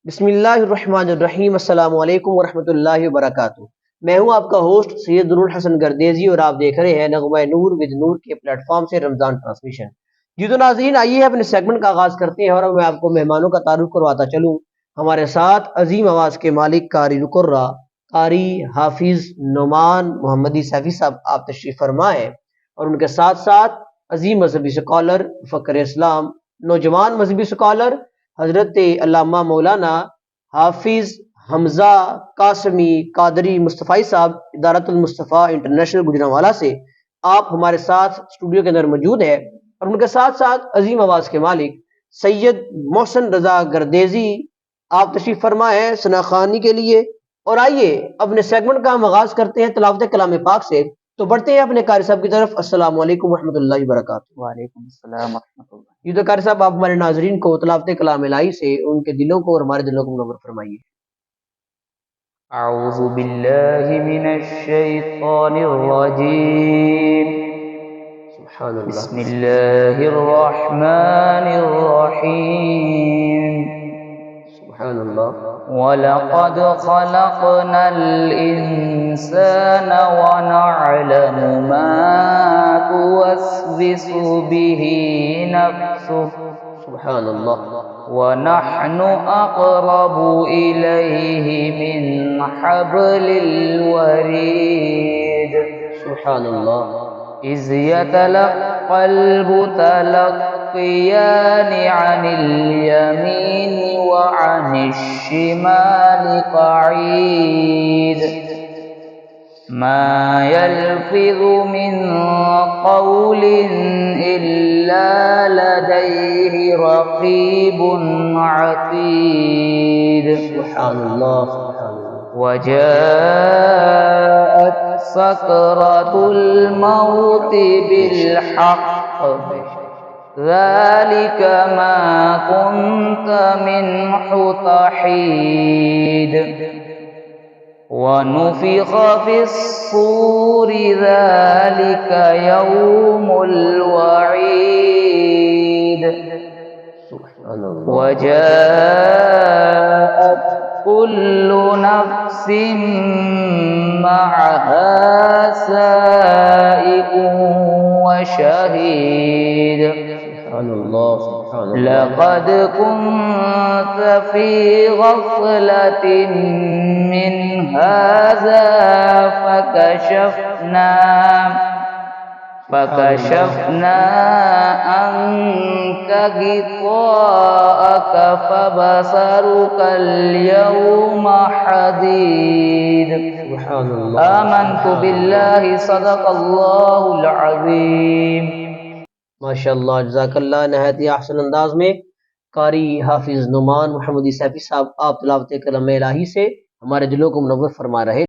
بسم اللہ الرحمن الرحیم، السلام علیکم ورحمۃ اللہ وبرکاتہ۔ میں ہوں آپ کا ہوسٹ سید نور الحسن گردیزی اور آپ دیکھ رہے ہیں نغمہ نور ود نور کے پلیٹ فارم سے رمضان ٹرانسمیشن۔ جی تو ناظرین، آئیے اپنے سیگمنٹ کا آغاز کرتے ہیں اور اب میں آپ کو مہمانوں کا تعارف کرواتا چلوں۔ ہمارے ساتھ عظیم آواز کے مالک قاری القراء قاری حافظ نعمان محمدی سیفی صاحب آپ تشریف فرما ہے، اور ان کے ساتھ ساتھ عظیم مذہبی اسکالر فخر اسلام نوجوان مذہبی اسکالر حضرت علامہ مولانا حافظ حمزہ قاسمی قادری مصطفی صاحب ادارت المصطفیٰ انٹرنیشنل گجرانوالہ سے آپ ہمارے ساتھ اسٹوڈیو کے اندر موجود ہے، اور ان کے ساتھ ساتھ عظیم آواز کے مالک سید محسن رضا گردیزی آپ تشریف فرما ہے ثناخوانی کے لیے۔ اور آئیے اپنے سیگمنٹ کا ہم آغاز کرتے ہیں تلاوت کلام پاک سے، تو بڑھتے ہیں اپنے قاری صاحب کی طرف۔ السلام علیکم ورحمۃ اللہ وبرکاتہ۔ وعلیکم السلام ورحمۃ اللہ۔ یہ تو قاری صاحب آپ ہمارے ناظرین کو تلاوت کلام الہی سے ان کے دلوں کو اور ہمارے دلوں کو منور فرمائیے۔ اعوذ باللہ من الشیطان الرجیم، سبحان اللہ۔ بسم اللہ الرحمن الرحیم۔ سبحان اللہ۔ وَلَقَدْ خَلَقْنَا الْإِنسَانَ وَنَعْلَمُ مَا تُوَسْوِسُ بِهِ نَفْسُهُ سبحان اللہ۔ وَنَحْنُ أَقْرَبُ إِلَيْهِ مِنْ حَبْلِ الْوَرِيدِ سبحان اللہ۔ إِذْ يَتَلَقَّى الْمُتَلَقِّيَانِ عَنِ الْيَمِينِ وَعَنِ الشِّمَالِ قَعِيدٌ مَا يَلْفِظُ مِنْ قَوْلٍ إِلَّا لَدَيْهِ رَقِيبٌ عَتِيدٌ سبحان اللہ۔ وَجَاءَتْ سَكْرَةُ الْمَوْتِ بِالْحَقِّ ذَلِكَ مَا كُنْتَ مِنْهُ تَحِيدُ وَنُفِخَ فِي الصُّورِ ذَلِكَ يَوْمُ الْوَعِيدِ وَجَاءَتْ كُلُّ نَفْسٍ مَعَهَا سَائِقٌ وَشَهِيدٌ لَقَدْ كُنْتَ فِي غَفْلَةٍ مِّنْ هَذَا فَكَشَفْنَا عَنْكَ غِطَاءَكَ فَبَصَرُكَ الْيَوْمَ حَدِيدٌ آمنت باللہ صدق اللہ العظیم۔ ماشاء اللہ، جزاک اللہ۔ نہایت ہی احسن انداز میں قاری حافظ نعمان محمدی سیفی صاحب آپ تلاوت کلام الہی سے ہمارے دلوں کو منور فرما رہے